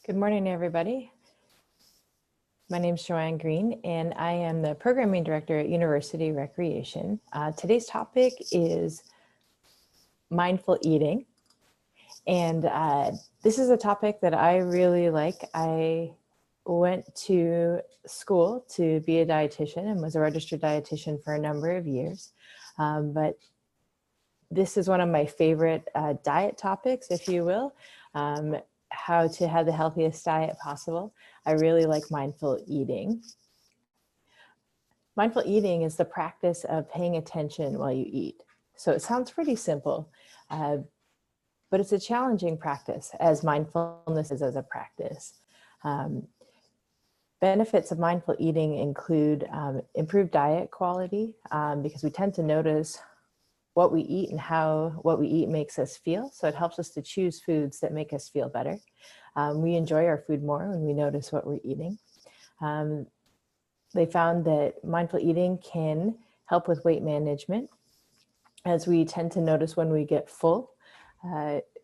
Good morning, everybody. My name is Joanne Greene, and I am the Programming Director at University Recreation. Today's topic is mindful eating. And this is a topic that I really like. I went to school to be a dietitian and was a registered dietitian for a number of years. But this is one of my favorite diet topics, if you will. How to have the healthiest diet possible. I really like mindful eating. Mindful eating is the practice of paying attention while you eat. So it sounds pretty simple, but it's a challenging practice, as mindfulness is as a practice. Benefits of mindful eating include improved diet quality, because we tend to notice what we eat and how what we eat makes us feel. So it helps us to choose foods that make us feel better. We enjoy our food more when we notice what we're eating. They found that mindful eating can help with weight management, as we tend to notice when we get full,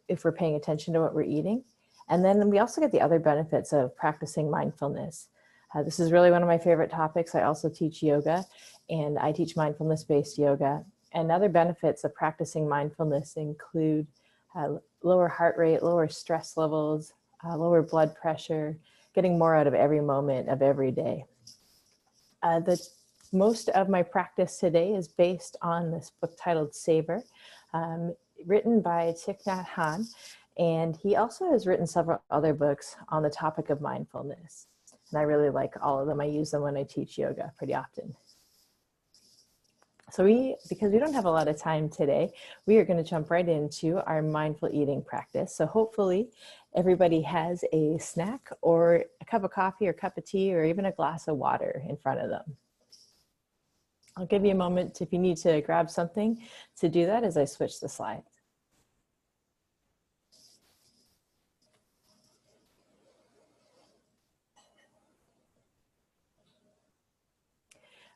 if we're paying attention to what we're eating. And then we also get the other benefits of practicing mindfulness. This is really one of my favorite topics. I also teach yoga, and I teach mindfulness-based yoga. And other benefits of practicing mindfulness include lower heart rate, lower stress levels, lower blood pressure, getting more out of every moment of every day. Most of my practice today is based on this book titled Savor, written by Thich Nhat Hanh, and he also has written several other books on the topic of mindfulness. And I really like all of them. I use them when I teach yoga pretty often. So because we don't have a lot of time today, we are going to jump right into our mindful eating practice. So hopefully everybody has a snack or a cup of coffee or cup of tea or even a glass of water in front of them. I'll give you a moment if you need to grab something to do that as I switch the slides.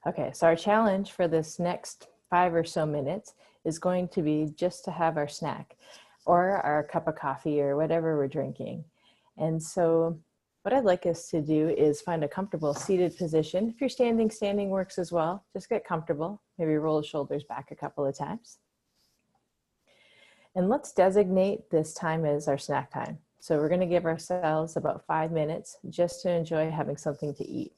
Okay, so our challenge for this next 5 or so minutes is going to be just to have our snack or our cup of coffee or whatever we're drinking. And so what I'd like us to do is find a comfortable seated position. If you're standing, standing works as well. Just get comfortable. Maybe roll the shoulders back a couple of times. And let's designate this time as our snack time. So we're going to give ourselves about 5 minutes just to enjoy having something to eat.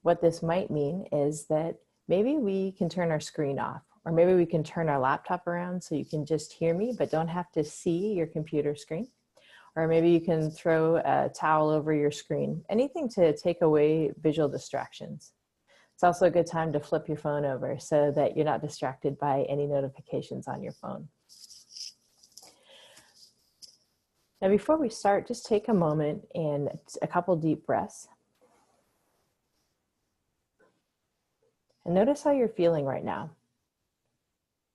What this might mean is that maybe we can turn our screen off, or maybe we can turn our laptop around so you can just hear me but don't have to see your computer screen. Or maybe you can throw a towel over your screen, anything to take away visual distractions. It's also a good time to flip your phone over so that you're not distracted by any notifications on your phone. Now, before we start, just take a moment and a couple deep breaths. And notice how you're feeling right now.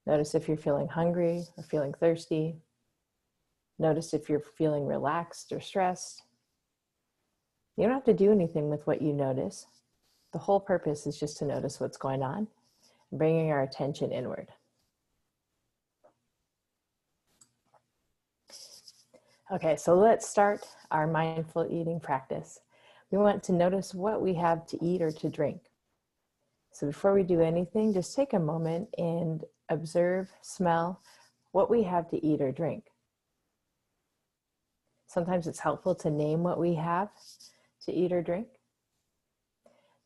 Notice if you're feeling hungry or feeling thirsty. Notice if you're feeling relaxed or stressed. You don't have to do anything with what you notice. The whole purpose is just to notice what's going on, bringing our attention inward. Okay, so let's start our mindful eating practice. We want to notice what we have to eat or to drink. So before we do anything, just take a moment and observe, smell what we have to eat or drink. Sometimes it's helpful to name what we have to eat or drink.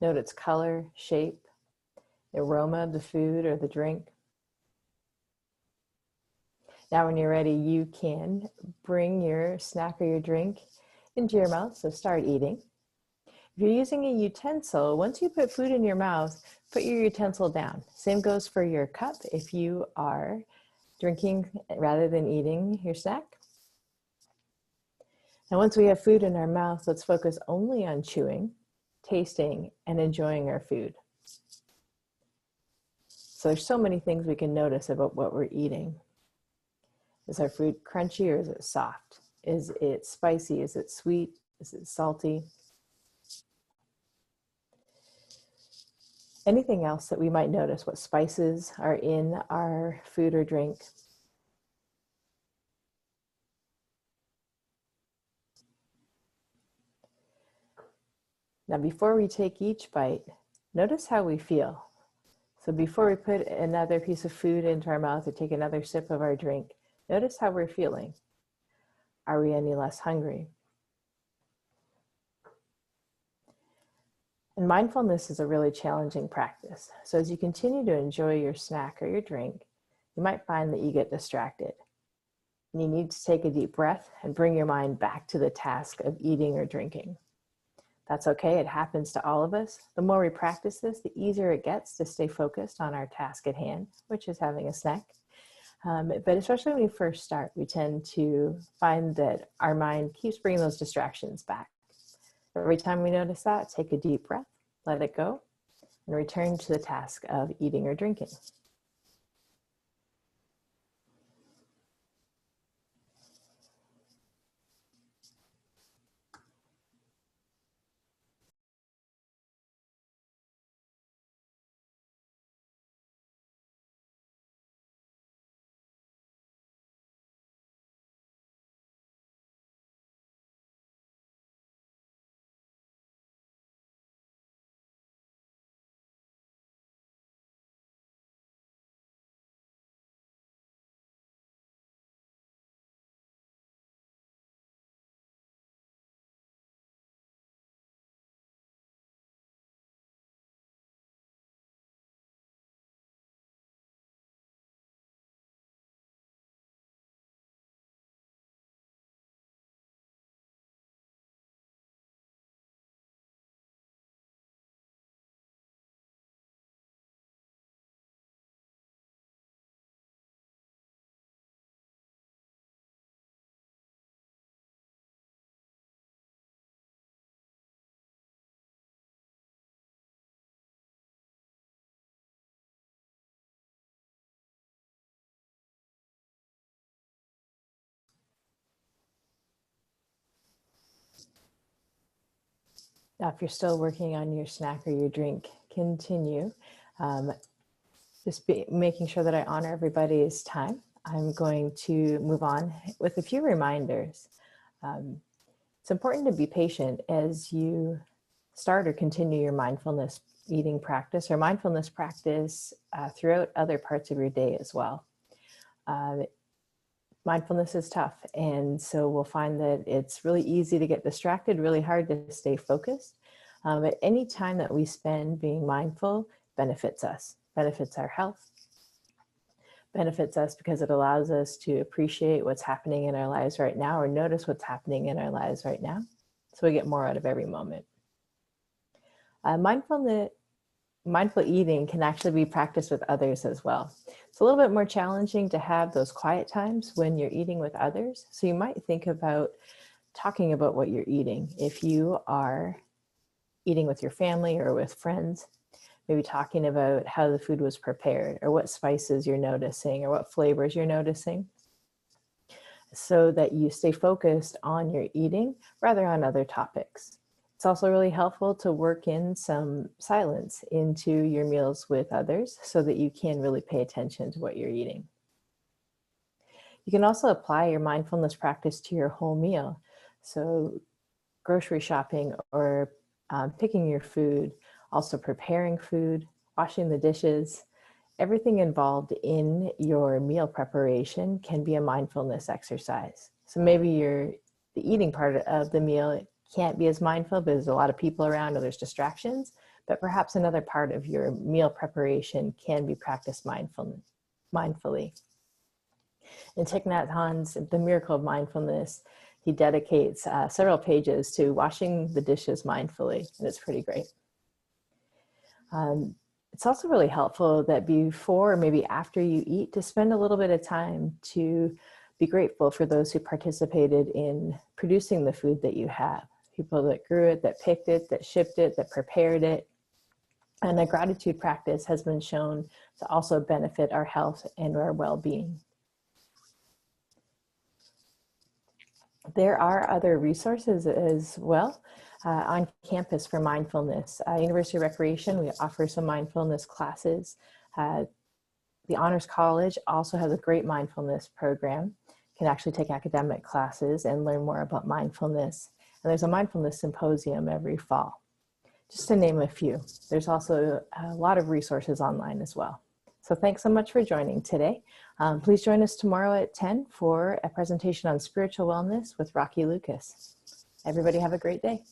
Note its color, shape, the aroma of the food or the drink. Now when you're ready, you can bring your snack or your drink into your mouth, so start eating. If you're using a utensil, once you put food in your mouth, put your utensil down. Same goes for your cup if you are drinking rather than eating your snack. Now, once we have food in our mouth, let's focus only on chewing, tasting, and enjoying our food. So there's so many things we can notice about what we're eating. Is our food crunchy or is it soft? Is it spicy? Is it sweet? Is it salty? Anything else that we might notice, what spices are in our food or drink. Now, before we take each bite, notice how we feel. So before we put another piece of food into our mouth or take another sip of our drink, notice how we're feeling. Are we any less hungry? And mindfulness is a really challenging practice. So as you continue to enjoy your snack or your drink, you might find that you get distracted. And you need to take a deep breath and bring your mind back to the task of eating or drinking. That's okay, it happens to all of us. The more we practice this, the easier it gets to stay focused on our task at hand, which is having a snack. But especially when we first start, we tend to find that our mind keeps bringing those distractions back. Every time we notice that, take a deep breath, let it go, and return to the task of eating or drinking. Now, if you're still working on your snack or your drink, continue. Making sure that I honor everybody's time. I'm going to move on with a few reminders. It's important to be patient as you start or continue your mindfulness eating practice or mindfulness practice throughout other parts of your day as well. Mindfulness is tough, and so we'll find that it's really easy to get distracted, really hard to stay focused. But any time that we spend being mindful benefits us, benefits our health, benefits us because it allows us to appreciate what's happening in our lives right now or notice what's happening in our lives right now. So we get more out of every moment. Mindful eating can actually be practiced with others as well. It's a little bit more challenging to have those quiet times when you're eating with others. So you might think about talking about what you're eating. If you are eating with your family or with friends, maybe talking about how the food was prepared or what spices you're noticing or what flavors you're noticing, so that you stay focused on your eating rather on other topics. It's also really helpful to work in some silence into your meals with others so that you can really pay attention to what you're eating. You can also apply your mindfulness practice to your whole meal. So grocery shopping or picking your food, also preparing food, washing the dishes, everything involved in your meal preparation can be a mindfulness exercise. So maybe the eating part of the meal can't be as mindful because there's a lot of people around or there's distractions, but perhaps another part of your meal preparation can be practiced mindfully. In Thich Nhat Hanh's The Miracle of Mindfulness, he dedicates several pages to washing the dishes mindfully, and it's pretty great. It's also really helpful that before or maybe after you eat to spend a little bit of time to be grateful for those who participated in producing the food that you have. People that grew it, that picked it, that shipped it, that prepared it. And a gratitude practice has been shown to also benefit our health and our well-being. There are other resources as well on campus for mindfulness. University of Recreation, we offer some mindfulness classes. The Honors College also has a great mindfulness program. You can actually take academic classes and learn more about mindfulness. And there's a mindfulness symposium every fall. just to name a few. There's also a lot of resources online as well. So thanks so much for joining today. Please join us tomorrow at 10 for a presentation on spiritual wellness with Rocky Lucas. Everybody have a great day.